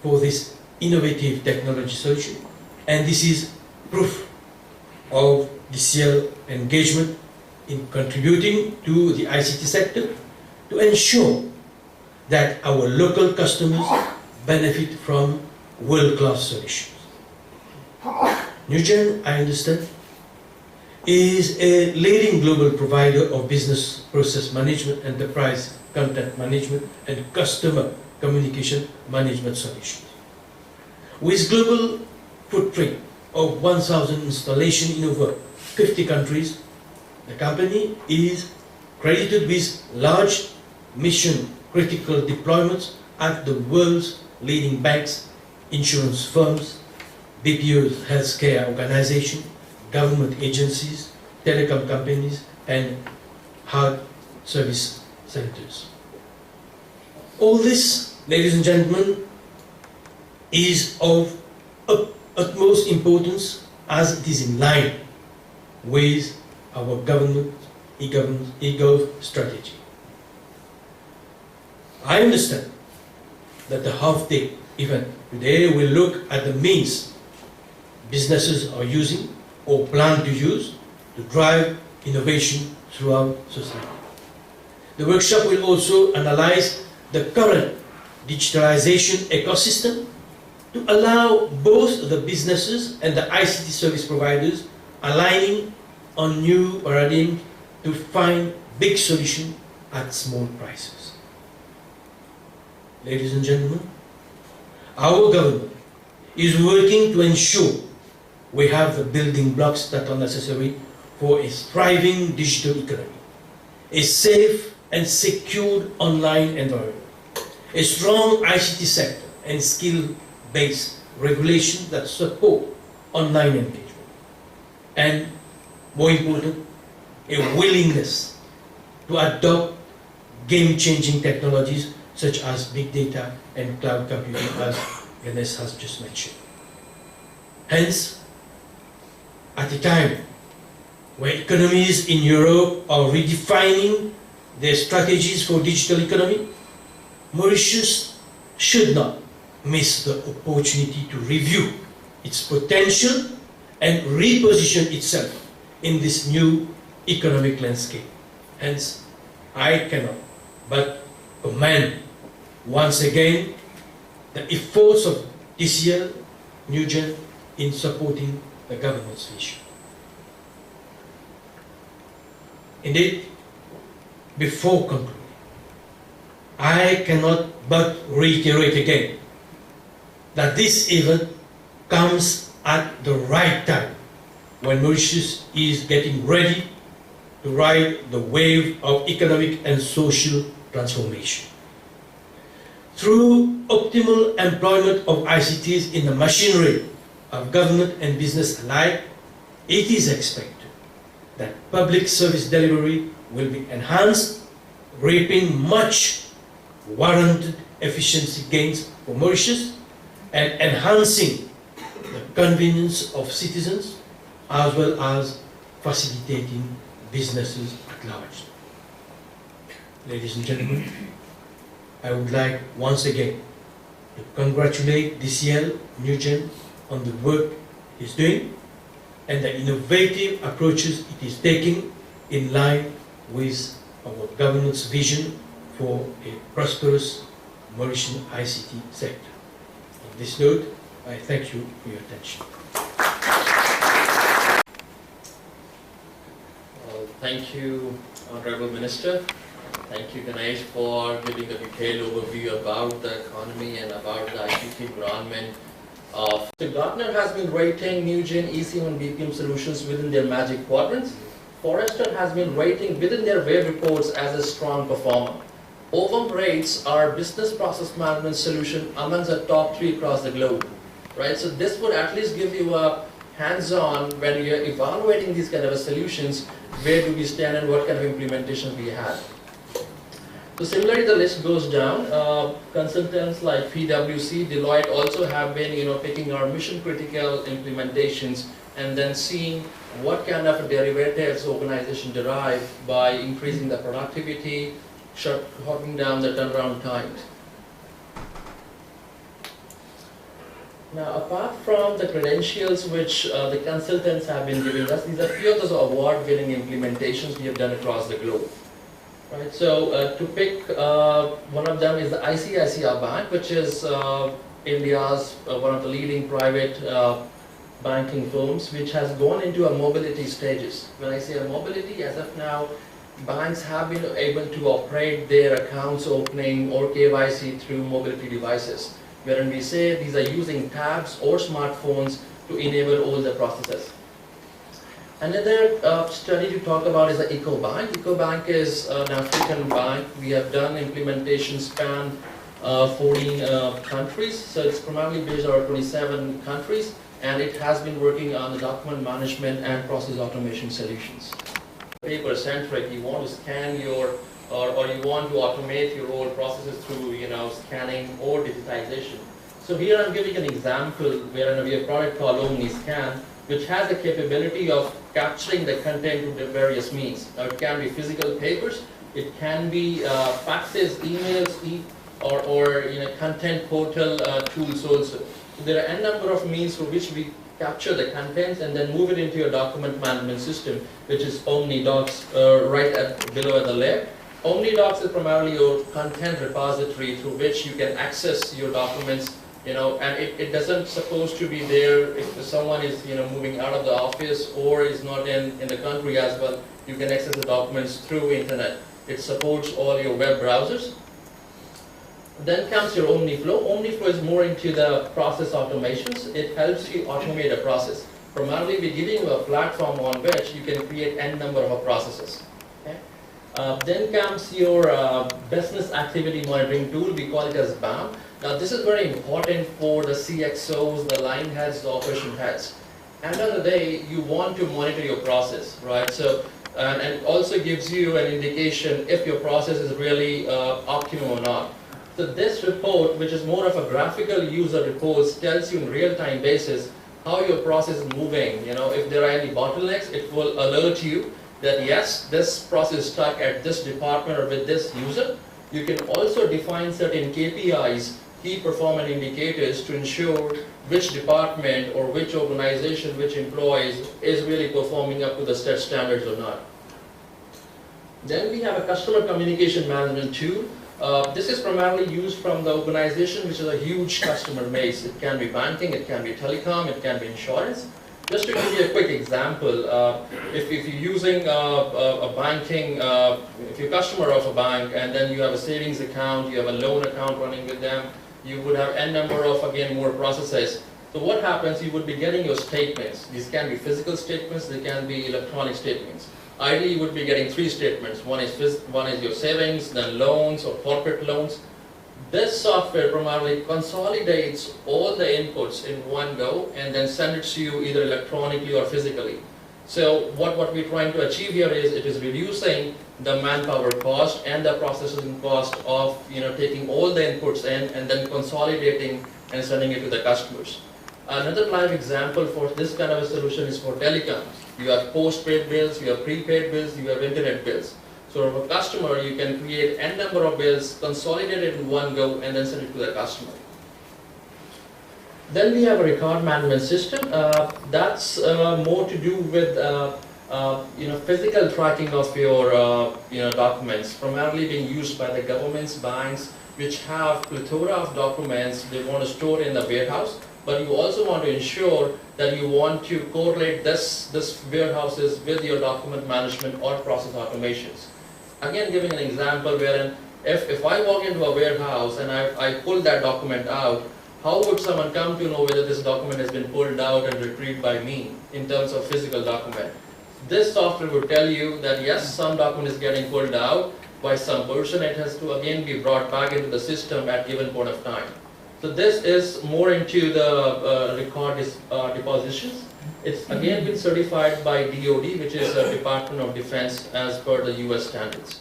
for this innovative technology solution, and this is proof of DCL engagement in contributing to the ICT sector to ensure that our local customers benefit from world-class solutions. Nugen, I understand, is a leading global provider of business process management, enterprise content management, and customer communication management solutions. With global footprint of 1,000 installations in over 50 countries, the company is credited with large mission-critical deployments at the world's leading banks, insurance firms, BPOs, healthcare organizations, government agencies, telecom companies, and hard service centers. All this, ladies and gentlemen, is of utmost importance as it is in line with our government e-gov strategy. I understand that the half-day event today will look at the means businesses are using or plan to use to drive innovation throughout society. The workshop will also analyze the current digitalization ecosystem to allow both the businesses and the ICT service providers aligning on new paradigms to find big solutions at small prices. Ladies and gentlemen, our government is working to ensure we have the building blocks that are necessary for a thriving digital economy, a safe and secured online environment, a strong ICT sector, and skill-based regulations that support online engagement, and more important, a willingness to adopt game-changing technologies such as big data and cloud computing, as Ganesh has just mentioned. Hence, at a time where economies in Europe are redefining their strategies for digital economy, Mauritius should not miss the opportunity to review its potential and reposition itself in this new economic landscape. Hence, I cannot but commend once again the efforts of DCL, Nugen, in supporting the government's vision. Indeed, before concluding, I cannot but reiterate again that this event comes at the right time when Mauritius is getting ready to ride the wave of economic and social transformation. Through optimal employment of ICTs in the machinery of government and business alike, it is expected that public service delivery will be enhanced, reaping much warranted efficiency gains for Mauritius and enhancing the convenience of citizens as well as facilitating businesses at large. Ladies and gentlemen, I would like once again to congratulate DCL Nugen on the work it is doing and the innovative approaches it is taking in line with our government's vision for a prosperous Mauritian ICT sector. On this note, I thank you for your attention. Well, thank you, Honorable Minister. Thank you, Ganesh, for giving a detailed overview about the economy and about the ICT environment. Gartner has been rating Nugen, ECM and BPM solutions within their Magic Quadrants. Forrester has been rating within their wave reports as a strong performer. OVM rates our business process management solution amongst the top 3 across the globe. Right? So this would at least give you a hands-on when you're evaluating these kind of solutions, where do we stand and what kind of implementation we have. So similarly, the list goes down. Consultants like PwC, Deloitte also have been, picking our mission-critical implementations and then seeing what kind of derivatives organization derive by increasing the productivity, shortening down the turnaround times. Now, apart from the credentials which the consultants have been giving us, these are few of those award-winning implementations we have done across the globe. Right. So, to pick one of them is the ICICI Bank, which is India's one of the leading private banking firms, which has gone into a mobility stages. When I say a mobility, as of now, banks have been able to operate their accounts opening or KYC through mobility devices, wherein we say these are using tabs or smartphones to enable all the processes. Another study to talk about is the EcoBank. EcoBank is an African bank. We have done implementation span 14 countries, so it's primarily based on 27 countries, and it has been working on the document management and process automation solutions. Paper-centric, you want to scan your, or you want to automate your old processes through, scanning or digitization. So here I'm giving an example where we have a product called OmniScan, which has the capability of capturing the content to the various means. Now it can be physical papers, it can be faxes, emails, or content portal tools also. So there are a number of means through which we capture the contents and then move it into your document management system, which is OmniDocs right below at the left. OmniDocs is primarily your content repository through which you can access your documents, and it doesn't supposed to be there if someone is moving out of the office or is not in the country as well. You can access the documents through internet. It supports all your web browsers. Then comes your OmniFlow. OmniFlow is more into the process automations. It helps you automate a process. Primarily, we're giving you a platform on which you can create n number of processes. Okay? Then comes your business activity monitoring tool. We call it as BAM. Now, this is very important for the CXOs, the line heads, the operation heads. End of the day, you want to monitor your process, right? So, and it also gives you an indication if your process is really optimum or not. So this report, which is more of a graphical user report, tells you in real-time basis how your process is moving. If there are any bottlenecks, it will alert you that yes, this process is stuck at this department or with this user. You can also define certain KPIs, key performance indicators, to ensure which department or which organization, which employees is really performing up to the set standards or not. Then we have a customer communication management tool. This is primarily used from the organization, which is a huge customer base. It can be banking, it can be telecom, it can be insurance. Just to give you a quick example, if you're using a banking, if you're a customer of a bank and then you have a savings account, you have a loan account running with them, you would have n number of, again, more processes. So what happens, you would be getting your statements. These can be physical statements, they can be electronic statements. Ideally, you would be getting 3 statements. One is your savings, then loans or corporate loans. This software primarily consolidates all the inputs in one go and then send it to you either electronically or physically. So what we're trying to achieve here is it is reducing the manpower cost and the processing cost of taking all the inputs in and then consolidating and sending it to the customers. Another live example for this kind of a solution is for telecoms. You have postpaid bills, you have prepaid bills, you have internet bills. So for a customer, you can create n number of bills, consolidate it in one go, and then send it to the customer. Then we have a record management system. That's more to do with physical tracking of your documents, primarily being used by the governments, banks, which have plethora of documents they want to store in the warehouse. But you also want to ensure that you want to correlate this warehouses with your document management or process automations. Again, giving an example wherein if I walk into a warehouse and I pull that document out, how would someone come to know whether this document has been pulled out and retrieved by me in terms of physical document? This software would tell you that yes, some document is getting pulled out by some person. It has to again be brought back into the system at given point of time. So this is more into the record depositions. It's again been certified by DoD, which is a Department of Defense as per the US standards.